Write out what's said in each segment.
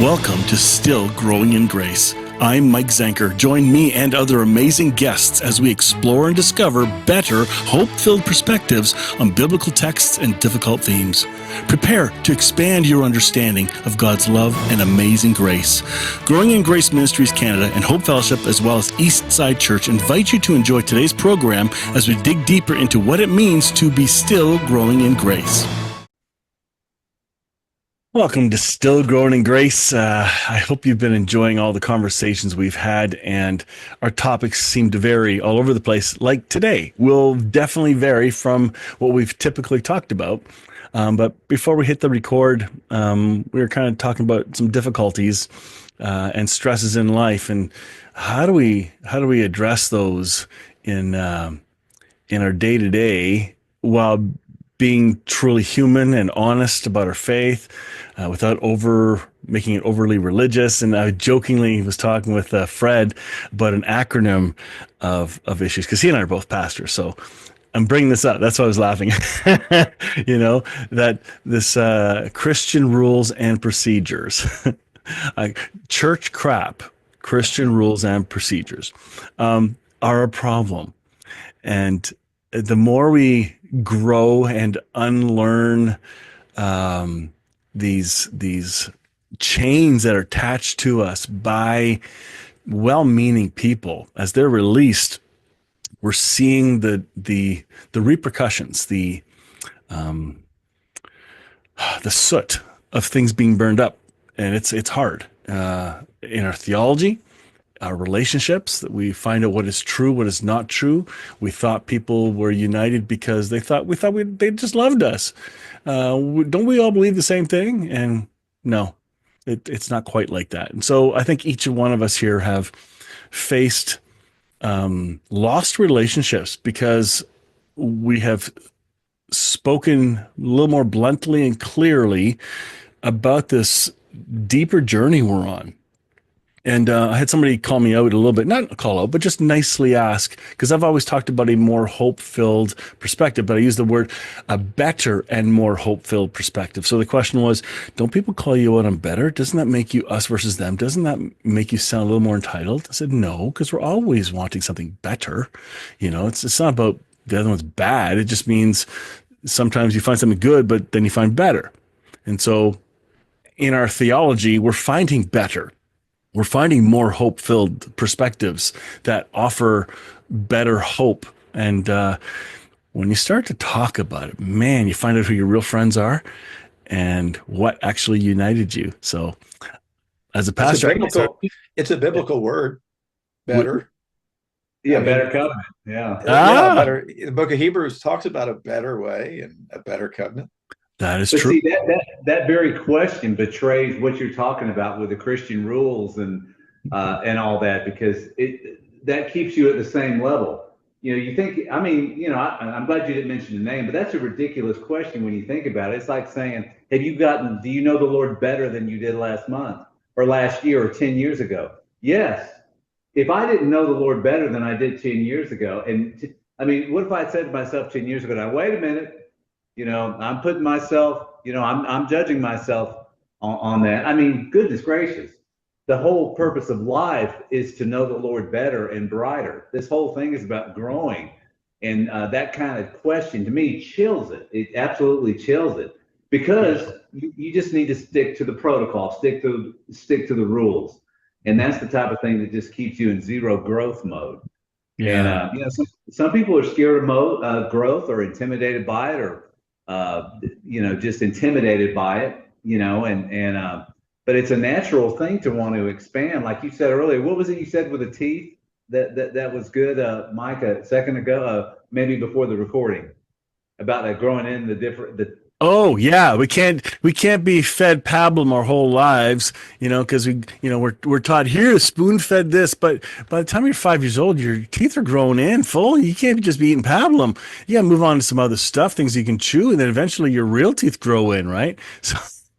Welcome to Still Growing in Grace. I'm Mike Zanker. Join me and other amazing guests as we explore and discover better, hope-filled perspectives on biblical texts and difficult themes. Prepare to expand your understanding of God's love and amazing grace. Growing in Grace Ministries Canada and Hope Fellowship, as well as Eastside Church, invite you to enjoy today's program as we dig deeper into what it means to be still growing in grace. Welcome to Still Growing in Grace. I hope you've been enjoying all the conversations we've had, and our topics seem to vary all over the place. Like today will definitely vary from what we've typically talked about. But before we hit the record, we were kind of talking about some difficulties and stresses in life, and how do we address those in our day-to-day while being truly human and honest about our faith, without making it overly religious. And I jokingly was talking with Fred about an acronym of issues, because he and I are both pastors. So I'm bringing this up. That's why I was laughing. That this Christian rules and procedures, church crap, Christian rules and procedures are a problem. And the more we grow and unlearn these chains that are attached to us by well-meaning people, as they're released, we're seeing the repercussions, the soot of things being burned up, and it's hard in our theology. Our relationships, that we find out what is true, what is not true. We thought people were united because they just loved us. Don't we all believe the same thing? And no, it's not quite like that. And so I think each one of us here have faced lost relationships because we have spoken a little more bluntly and clearly about this deeper journey we're on. And I had somebody call me out a little bit, not call out, but just nicely ask, because I've always talked about a more hope-filled perspective, but I use the word a better and more hope-filled perspective. So the question was, don't people call you out on better? Doesn't that make you us versus them? Doesn't that make you sound a little more entitled? I said, no, because we're always wanting something better. It's not about the other one's bad. It just means sometimes you find something good, but then you find better. And so in our theology, we're finding better. We're finding more hope-filled perspectives that offer better hope. And when you start to talk about it, man, you find out who your real friends are and what actually united you. So as a pastor, it's a biblical word, better. Better covenant. Yeah. Better. The book of Hebrews talks about a better way and a better covenant. That is true. See, that very question betrays what you're talking about with the Christian rules and all that, because that keeps you at the same level. You think, I'm glad you didn't mention the name, but that's a ridiculous question when you think about it. It's like saying, do you know the Lord better than you did last month or last year or 10 years ago? Yes. If I didn't know the Lord better than I did 10 years ago, what if I had said to myself 10 years ago, now, wait a minute, I'm putting myself, I'm judging myself on that. Goodness gracious. The whole purpose of life is to know the Lord better and brighter. This whole thing is about growing. And that kind of question, to me, chills it. It absolutely chills it, because you just need to stick to the protocol, stick to the rules. And that's the type of thing that just keeps you in zero growth mode. Yeah. And, some people are scared of growth, or intimidated by it, or just intimidated by it, but it's a natural thing to want to expand. Like you said earlier, what was it you said with the teeth that was good, Mike, a second ago, maybe before the recording, about growing in Oh yeah, we can't be fed pablum our whole lives, because we're taught here, spoon fed this, but by the time you're 5 years old, your teeth are growing in full. You can't just be eating pablum. You gotta move on to some other stuff, things you can chew, and then eventually your real teeth grow in, right? So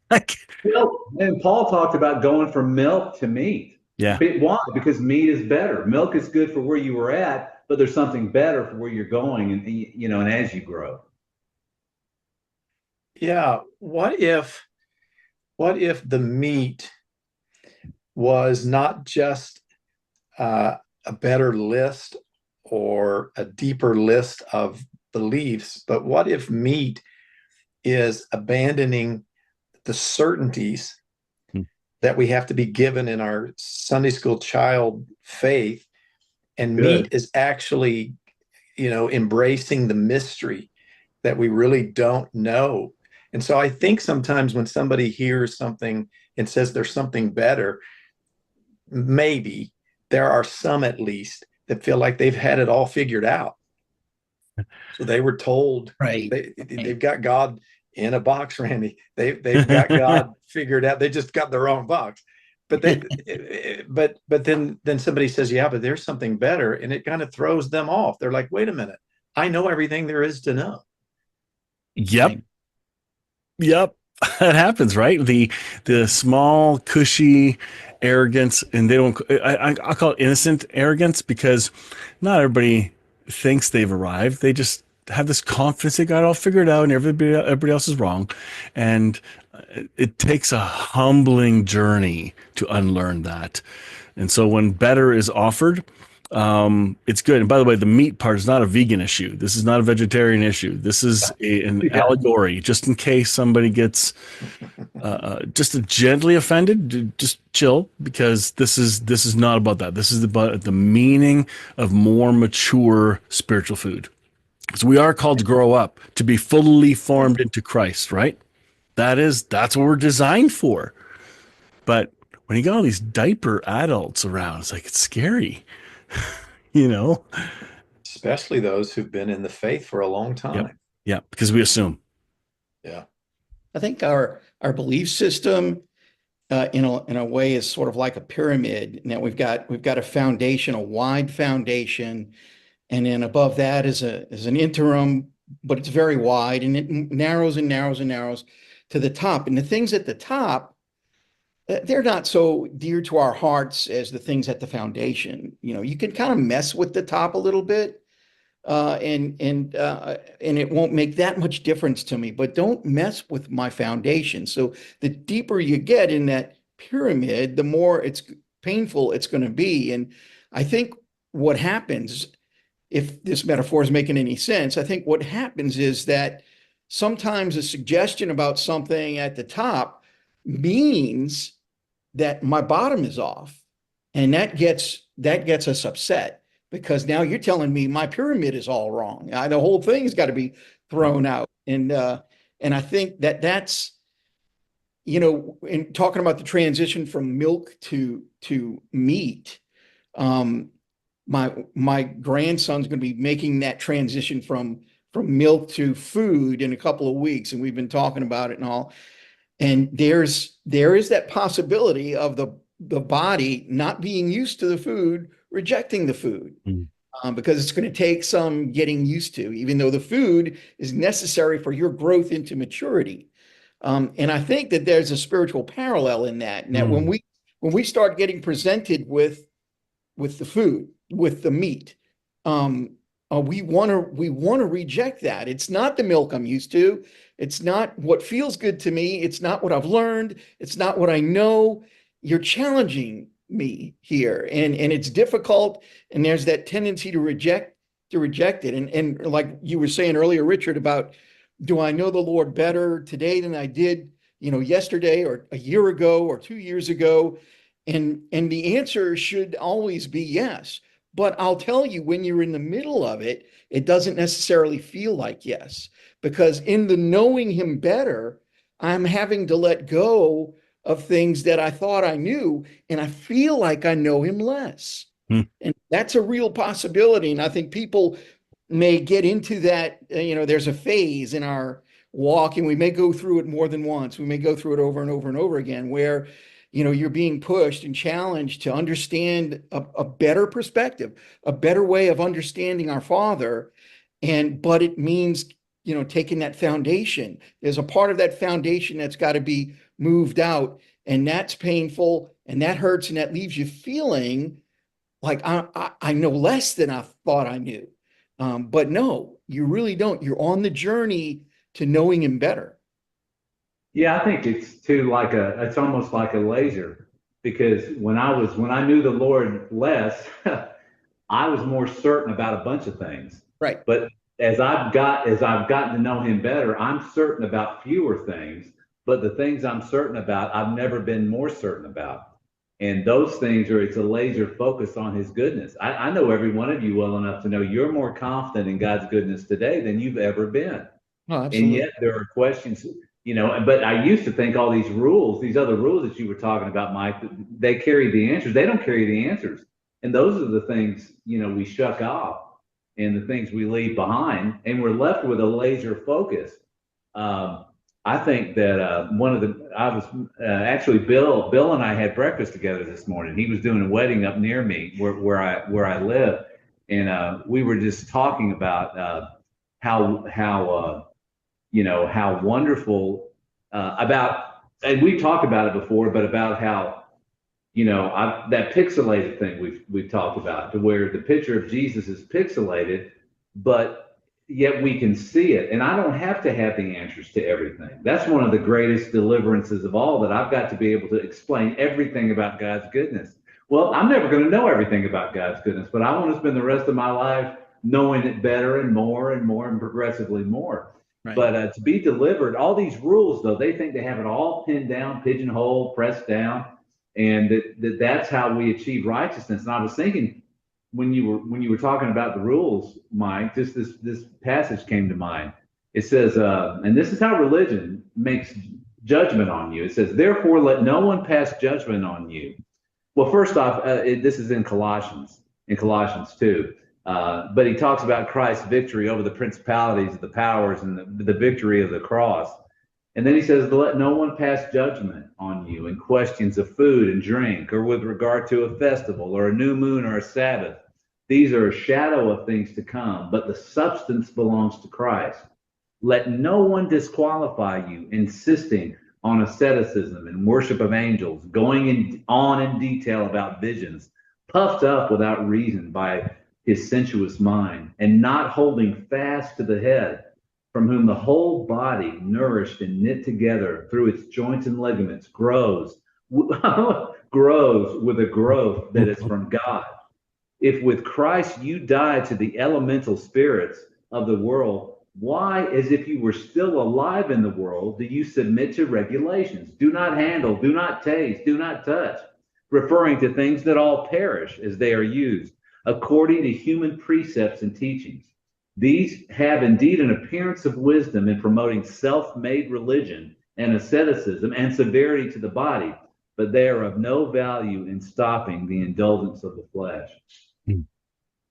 and Paul talked about going from milk to meat. Yeah. Why? Because meat is better. Milk is good for where you were at, but there's something better for where you're going, and as you grow. Yeah. What if the meat was not just a better list or a deeper list of beliefs, but what if meat is abandoning the certainties Hmm. that we have to be given in our Sunday school child faith, and meat Good. is actually, embracing the mystery that we really don't know. And so I think sometimes when somebody hears something and says there's something better, maybe there are some at least that feel like they've had it all figured out. So they were told Right. they've got God in a box, Randy. They've got God figured out. They just got the wrong box. But then somebody says, yeah, but there's something better, and it kind of throws them off. They're like, wait a minute, I know everything there is to know. Yep. Yep. That happens, right? The small, cushy arrogance, and they don't. I call it innocent arrogance, because not everybody thinks they've arrived. They just have this confidence they got it all figured out, and everybody else is wrong. And it takes a humbling journey to unlearn that. And so when better is offered, it's good. And by the way, the meat part is not a vegan issue. This is not a vegetarian issue. This is an allegory, just in case somebody gets just gently offended. Just chill, because this is not about that. This is about the meaning of more mature spiritual food. So we are called to grow up, to be fully formed into Christ, right? That's what we're designed for. But when you got all these diaper adults around, it's like, it's scary, you know? Especially those who've been in the faith for a long Yep. time. Yeah, because we assume. Yeah. I think our belief system, in a way, is sort of like a pyramid. Now we've got a foundation, a wide foundation, and then above that is an interim, but it's very wide, and it narrows and narrows and narrows to the top. And the things at the top, they're not so dear to our hearts as the things at the foundation. You can kind of mess with the top a little bit, and it won't make that much difference to me, but don't mess with my foundation. So the deeper you get in that pyramid, the more it's painful it's going to be. And I think what happens, if this metaphor is making any sense, I think what happens is that sometimes a suggestion about something at the top means that my bottom is off, and that gets us upset, because now you're telling me my pyramid is all wrong. The whole thing's got to be thrown out. And I think that's, in talking about the transition from milk to meat, my grandson's going to be making that transition from milk to food in a couple of weeks, and we've been talking about it and all. And there is that possibility of the body not being used to the food, rejecting the food, because it's going to take some getting used to, even though the food is necessary for your growth into maturity. And I think that there's a spiritual parallel in that, and that when we start getting presented with the food, with the meat, we want to reject that. It's not the milk I'm used to. It's not what feels good to me. It's not what I've learned. It's not what I know. You're challenging me here, and it's difficult. And there's that tendency to reject it. And like you were saying earlier, Richard, about, do I know the Lord better today than I did, yesterday or a year ago or 2 years ago? And the answer should always be yes. But I'll tell you, when you're in the middle of it, it doesn't necessarily feel like yes, because in the knowing him better, I'm having to let go of things that I thought I knew, and I feel like I know him less. And that's a real possibility. And I think people may get into that, there's a phase in our walk, and we may go through it more than once. We may go through it over and over and over again, where you're being pushed and challenged to understand a better perspective, a better way of understanding our Father. But it means, taking that foundation. There's a part of that foundation that's got to be moved out, and that's painful, and that hurts, and that leaves you feeling like I know less than I thought I knew. But no, you really don't. You're on the journey to knowing him better. Yeah, I think it's almost like a laser. because when I knew the Lord less, I was more certain about a bunch of things. Right. But as I've gotten to know him better, I'm certain about fewer things. But the things I'm certain about, I've never been more certain about. And those things it's a laser focus on his goodness. I know every one of you well enough to know you're more confident in God's goodness today than you've ever been. Oh, And absolutely. yet there are questions, but I used to think all these rules, these other rules that you were talking about, Mike, they carry the answers. They don't carry the answers. And those are the things, we shuck off and the things we leave behind, and we're left with a laser focus. I think that actually Bill and I had breakfast together this morning. He was doing a wedding up near me where I live. And we were just talking about how wonderful and we talked about it before, but about how, that pixelated thing we've talked about, to where the picture of Jesus is pixelated, but yet we can see it. And I don't have to have the answers to everything. That's one of the greatest deliverances of all, that I've got to be able to explain everything about God's goodness. Well, I'm never going to know everything about God's goodness, but I want to spend the rest of my life knowing it better and more and more and progressively more. Right. But to be delivered, all these rules, though, they think they have it all pinned down, pigeonholed, pressed down, and that's how we achieve righteousness. And I was thinking, when you were talking about the rules, Mike, just this passage came to mind. It says, and this is how religion makes judgment on you. It says, therefore, let no one pass judgment on you. Well, first off, this is in Colossians 2. But he talks about Christ's victory over the principalities, the powers, and the victory of the cross. And then he says, let no one pass judgment on you in questions of food and drink, or with regard to a festival, or a new moon, or a Sabbath. These are a shadow of things to come, but the substance belongs to Christ. Let no one disqualify you, insisting on asceticism and worship of angels, going on in detail about visions, puffed up without reason by his sensuous mind, and not holding fast to the head, from whom the whole body, nourished and knit together through its joints and ligaments, grows with a growth that is from God. If with Christ you died to the elemental spirits of the world, why, as if you were still alive in the world, do you submit to regulations? Do not handle, do not taste, do not touch, referring to things that all perish as they are used, according to human precepts and teachings. These have indeed an appearance of wisdom in promoting self-made religion and asceticism and severity to the body, but they are of no value in stopping the indulgence of the flesh.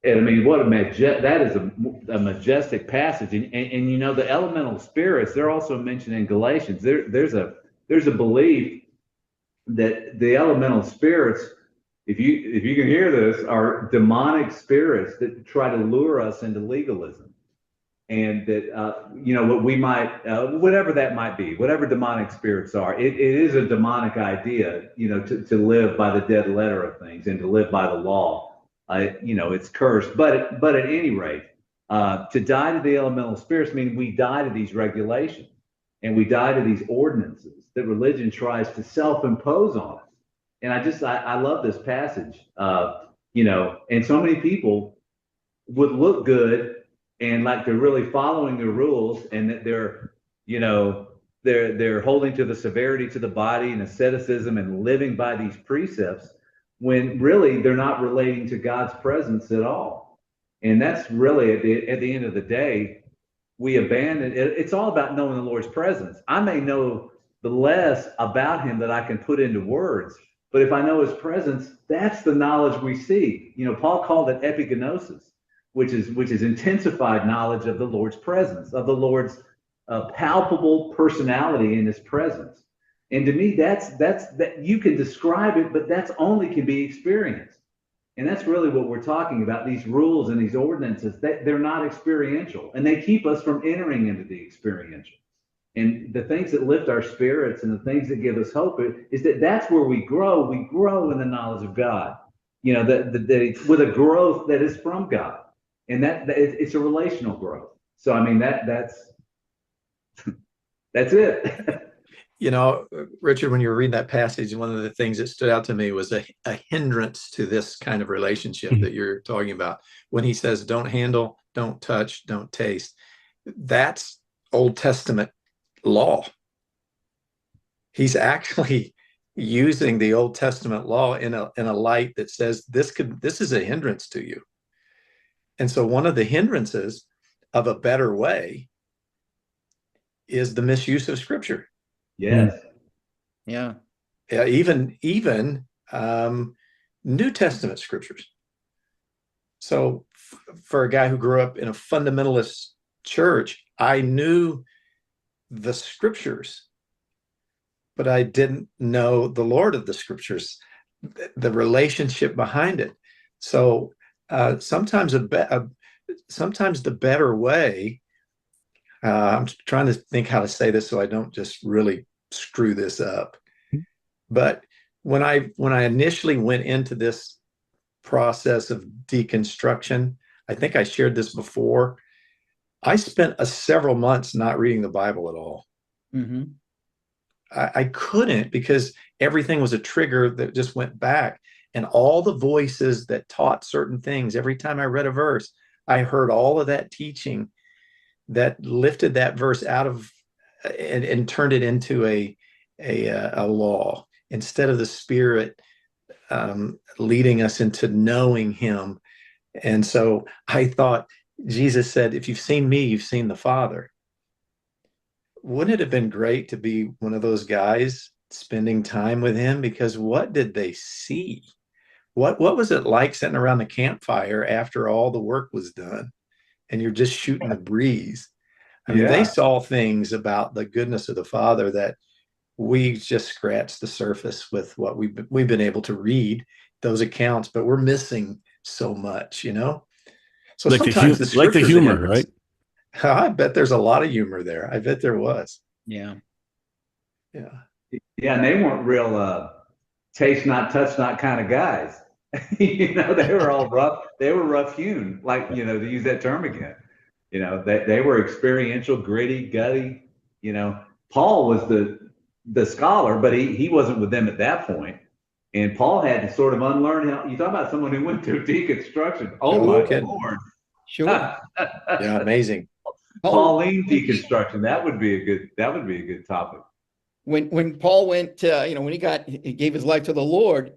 And I mean, that is a majestic passage. And the elemental spirits, they're also mentioned in Galatians. There's a belief that the elemental spirits, if you can hear this, are demonic spirits that try to lure us into legalism. And that, what we might, whatever that might be, whatever demonic spirits are, it is a demonic idea, to live by the dead letter of things and to live by the law. It's cursed. But at any rate, to die to the elemental spirits means we die to these regulations, and we die to these ordinances that religion tries to self-impose on us. And I love this passage, and so many people would look good and like they're really following the rules, and that they're holding to the severity to the body and asceticism and living by these precepts, when really they're not relating to God's presence at all. And that's really at the end of the day, we abandon it. It's all about knowing the Lord's presence. I may know the less about him that I can put into words, but if I know his presence, that's the knowledge we seek. Paul called it epigenosis, which is intensified knowledge of the Lord's presence, of the Lord's palpable personality in his presence. And to me, that you can describe it, but that's only can be experienced. And that's really what we're talking about. These rules and these ordinances, they're not experiential, and they keep us from entering into the experiential. And the things that lift our spirits and the things that give us hope is that's where we grow. We grow in the knowledge of God, that with a growth that is from God. And that it's a relational growth. So, I mean, that's it. Richard, when you were reading that passage, one of the things that stood out to me was a hindrance to this kind of relationship that you're talking about. When he says, don't handle, don't touch, don't taste, that's Old Testament law. He's actually using the Old Testament law in a light that says this is a hindrance to you. And so one of the hindrances of a better way is the misuse of Scripture. Yes. Yeah. Even New Testament scriptures. So for a guy who grew up in a fundamentalist church, I knew the scriptures, but I didn't know the Lord of the scriptures, the relationship behind it. So sometimes sometimes the better way. I'm trying to think how to say this so I don't just really screw this up. But when I initially went into this process of deconstruction, I think I shared this before. I spent several months not reading the Bible at all. Mm-hmm. I couldn't, because everything was a trigger that just went back, and all the voices that taught certain things. Every time I read a verse, I heard all of that teaching that lifted that verse out of and turned it into a law, instead of the Spirit leading us into knowing Him. And so I thought, Jesus said, if you've seen me, you've seen the Father. Wouldn't it have been great to be one of those guys spending time with Him? Because what did they see? What was it like sitting around the campfire after all the work was done and you're just shooting the breeze? I mean, they saw things about the goodness of the Father that we just scratched the surface with what we've been able to read those accounts, but we're missing so much, So like sometimes the like the scriptures humor, right? I bet there's a lot of humor there. I bet there was. Yeah. Yeah. Yeah, and they weren't real taste not, touch not kind of guys. They were all rough. They were rough hewn, like, to use that term again. They were experiential, gritty, gutty. Paul was the scholar, but he wasn't with them at that point. And Paul had to sort of unlearn how. You talk about someone who went through deconstruction. Oh my Lord! Sure. Yeah, amazing. Pauline deconstruction. That would be a good topic. When Paul went, when he gave his life to the Lord,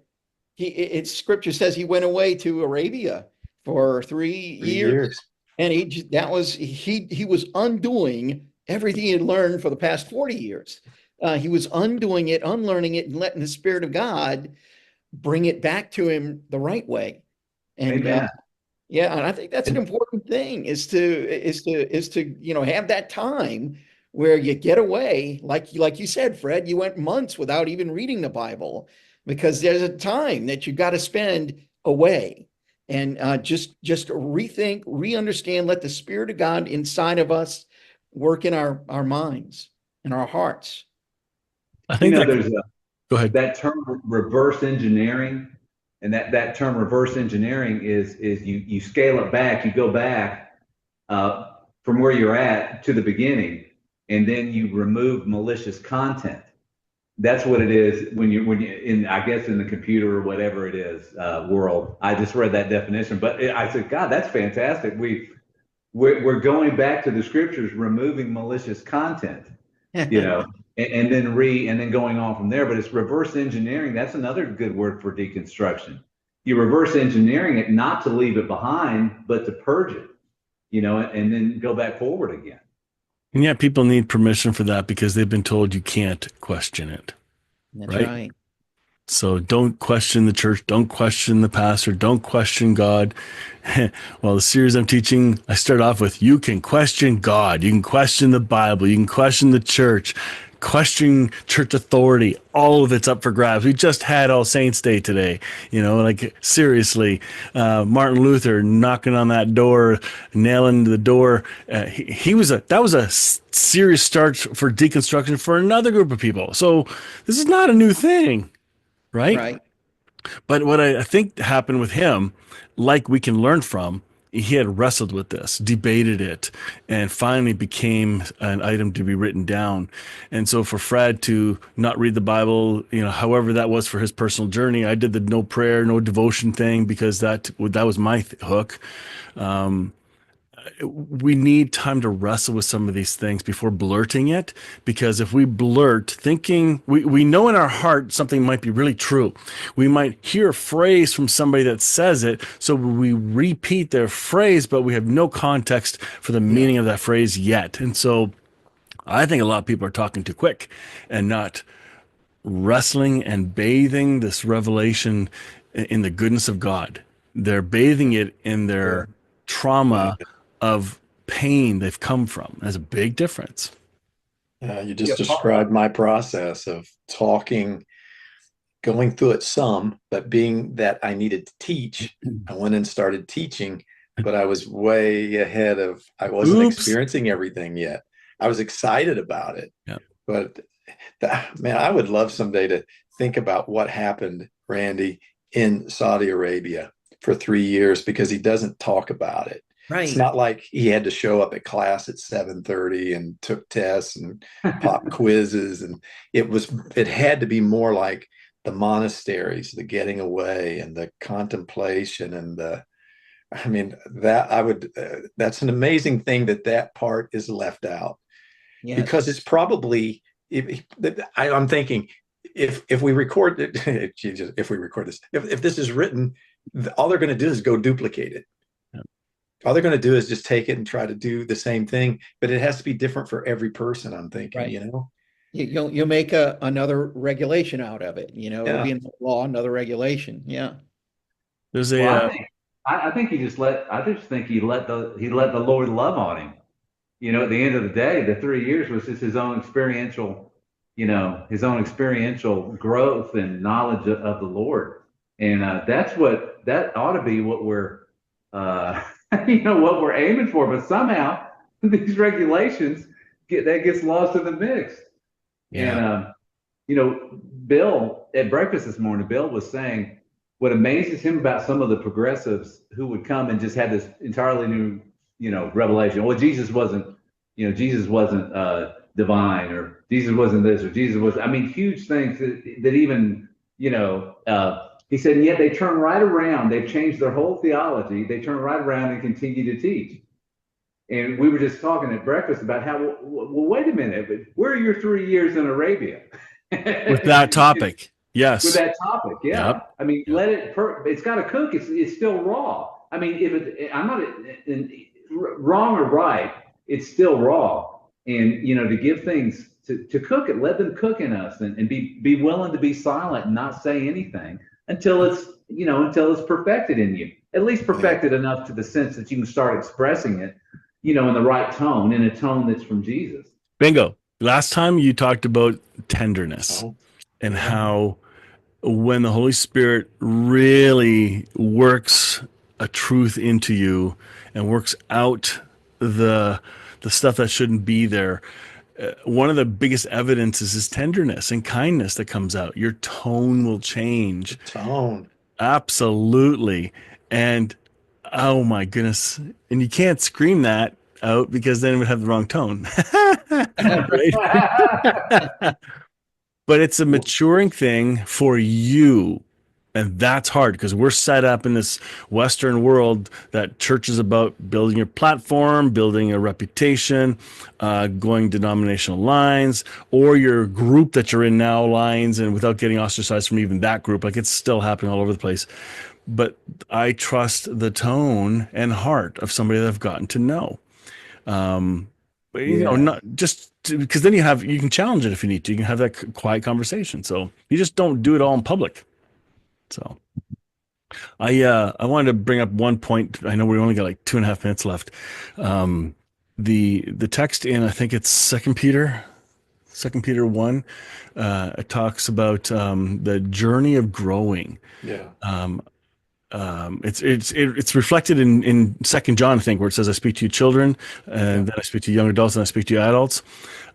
Scripture says he went away to Arabia for 3 years. And he was undoing everything he had learned for the past 40 years. He was undoing it, unlearning it, and letting the Spirit of God bring it back to him the right way. And and I think that's an important thing, is to have that time where you get away, like you said, Fred. You went months without even reading the Bible, because there's a time that you got to spend away. And just rethink, re-understand, let the Spirit of God inside of us work in our minds and our hearts. I think there's go ahead. That term reverse engineering, and that term reverse engineering is you scale it back, you go back from where you're at to the beginning, and then you remove malicious content. That's what it is when you in, I guess, in the computer or whatever it is world. I just read that definition, but I said, God, that's fantastic. We're going back to the scriptures, removing malicious content, and then going on from there. But it's reverse engineering. That's another good word for deconstruction. You reverse engineering it, not to leave it behind, but to purge it, and then go back forward again. And yet people need permission for that, because they've been told you can't question it. That's right. So don't question the church. Don't question the pastor. Don't question God. Well, the series I'm teaching, I start off with, you can question God. You can question the Bible. You can question the church. Question church authority. All of it's up for grabs. We just had All Saints Day today. Seriously, Martin Luther knocking on that door, nailing the door. That was a serious start for deconstruction for another group of people. So this is not a new thing, right? Right. But what I think happened with him, like we can learn from, he had wrestled with this, debated it, and finally became an item to be written down. And so for Fred to not read the Bible, however that was for his personal journey, I did the no prayer, no devotion thing because that was my hook. We need time to wrestle with some of these things before blurting it, because if we blurt thinking, we know in our heart something might be really true. We might hear a phrase from somebody that says it, so we repeat their phrase, but we have no context for the meaning of that phrase yet. And so I think a lot of people are talking too quick and not wrestling and bathing this revelation in the goodness of God. They're bathing it in their trauma of pain they've come from. There's a big difference. You just described my process of talking, going through it some, but being that I needed to teach, I went and started teaching, but I was way ahead of, I wasn't experiencing everything yet. I was excited about it, but man, I would love someday to think about what happened, Randy, in Saudi Arabia for 3 years, because he doesn't talk about it. Right. It's not like he had to show up at class at 7:30 and took tests and pop quizzes. And it had to be more like the monasteries, the getting away and the contemplation and that's an amazing thing that part is left out. Yes. Because it's probably, I'm thinking, if we record it, if we record this, if this is written, all they're going to do is go duplicate it. All they're going to do is just take it and try to do the same thing, but it has to be different for every person. I'm thinking, right. You'll make another regulation out of it. It'll be in the law, another regulation. Yeah. There's I think he just let the Lord love on him. At the end of the day, the 3 years was just his own experiential growth and knowledge of the Lord. And that ought to be what we're, what we're aiming for. But somehow these regulations gets lost in the mix. Yeah. And, Bill at breakfast this morning, Bill was saying what amazes him about some of the progressives who would come and just have this entirely new, revelation. Well, Jesus wasn't divine, or Jesus wasn't this, or Jesus was, huge things that even, he said, and yet they turn right around. They've changed their whole theology. They turn right around and continue to teach. And we were just talking at breakfast about how, well, wait a minute, but where are your 3 years in Arabia? With that topic. Yes. With that topic. Yeah. Yep. Let it, it's got to cook. It's still raw. I'm not wrong or right. It's still raw. And, to give things to cook it, let them cook in us and be willing to be silent and not say anything until it's perfected in you, at least perfected enough to the sense that you can start expressing it, in the right tone, in a tone that's from Jesus. Bingo. Last time you talked about tenderness and how when the Holy Spirit really works a truth into you and works out the stuff that shouldn't be there, one of the biggest evidences is tenderness and kindness that comes out. Your tone will change. Tone. Absolutely. And oh my goodness. And you can't scream that out because then it would have the wrong tone. But it's a maturing thing for you. And that's hard because we're set up in this Western world that church is about building your platform, building a reputation, going denominational lines, or your group that you're in now lines, and without getting ostracized from even that group. Like, it's still happening all over the place. But I trust the tone and heart of somebody that I've gotten to know. Not just because then you can challenge it if you need to. You can have that quiet conversation. So you just don't do it all in public. So I wanted to bring up one point. I know we only got like 2.5 minutes left. The text in, I think it's Second Peter 1, it talks about the journey of growing. Yeah. It's reflected in 2 John, I think, where it says, I speak to you children, and then I speak to young adults, and I speak to you adults.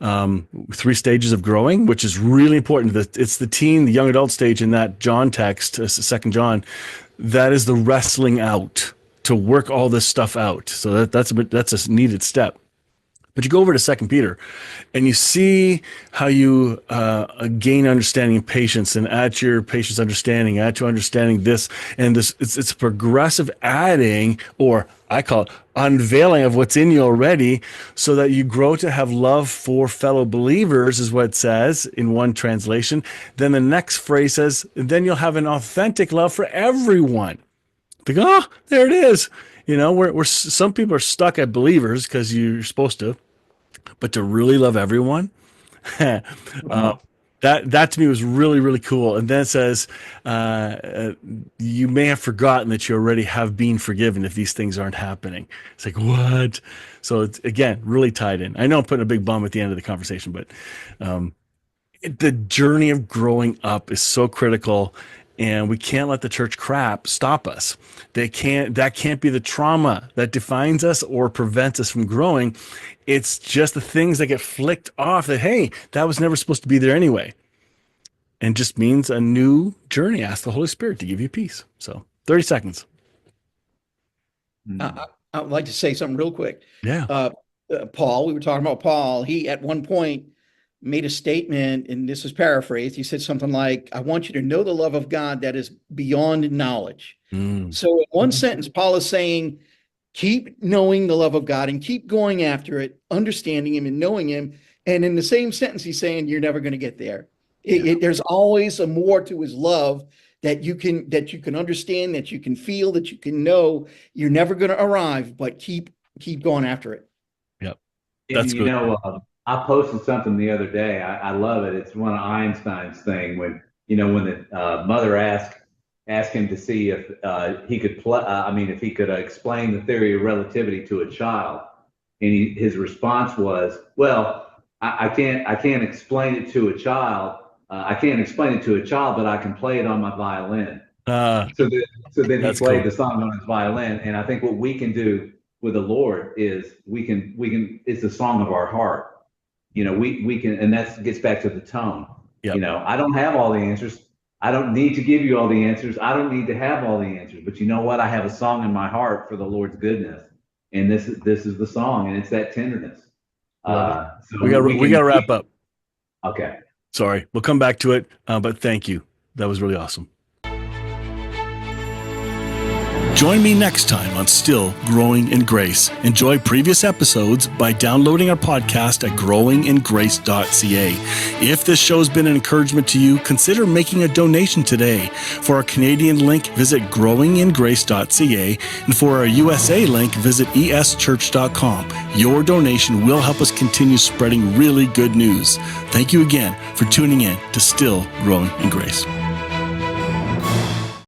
3 stages of growing, which is really important. It's the teen, the young adult stage in that John text, 2 John. That is the wrestling out to work all this stuff out. So that's a needed step. But you go over to 2 Peter and you see how you gain understanding and patience, and add to your patience understanding, add to understanding this and this. It's a progressive adding, or I call it unveiling of what's in you already, so that you grow to have love for fellow believers, is what it says in one translation. Then the next phrase says, then you'll have an authentic love for everyone. Think, oh, there it is. You know, we're some people are stuck at believers because you're supposed to, but to really love everyone, that to me was really, really cool. And then it says, you may have forgotten that you already have been forgiven if these things aren't happening. It's like, what? So it's, again, really tied in. I know I'm putting a big bump at the end of the conversation, but the journey of growing up is so critical. And we can't let the church crap stop us. That can't be the trauma that defines us or prevents us from growing. It's just the things that get flicked off that, hey, that was never supposed to be there anyway. And just means a new journey. Ask the Holy Spirit to give you peace. So 30 seconds. I would like to say something real quick. Yeah. Paul, we were talking about Paul. He, at one point, made a statement, and this is paraphrased. He said something like, I want you to know the love of God that is beyond knowledge. So in one sentence, Paul is saying, keep knowing the love of God and keep going after it, understanding him and knowing him. And in the same sentence, he's saying, you're never going to get there. There's always a more to his love that you can understand, that you can feel, that you can know. You're never going to arrive, but keep going after it. Yep. That's good. I posted something the other day. I love it. It's one of Einstein's thing when the mother asked him to see if he could if he could explain the theory of relativity to a child, and his response was, "Well, I can't explain it to a child. I can't explain it to a child, but I can play it on my violin." So then he played the song on his violin, and I think what we can do with the Lord is we can. It's the song of our heart. We can, and that gets back to the tone. Yep. I don't have all the answers. I don't need to give you all the answers. I don't need to have all the answers. But you know what? I have a song in my heart for the Lord's goodness, and this is the song, and it's that tenderness. So we got to wrap up. Okay. Sorry, we'll come back to it. But thank you. That was really awesome. Join me next time on Still Growing in Grace. Enjoy previous episodes by downloading our podcast at growingingrace.ca. If this show's been an encouragement to you, consider making a donation today. For our Canadian link, visit growingingrace.ca, and for our USA link, visit eschurch.com. Your donation will help us continue spreading really good news. Thank you again for tuning in to Still Growing in Grace.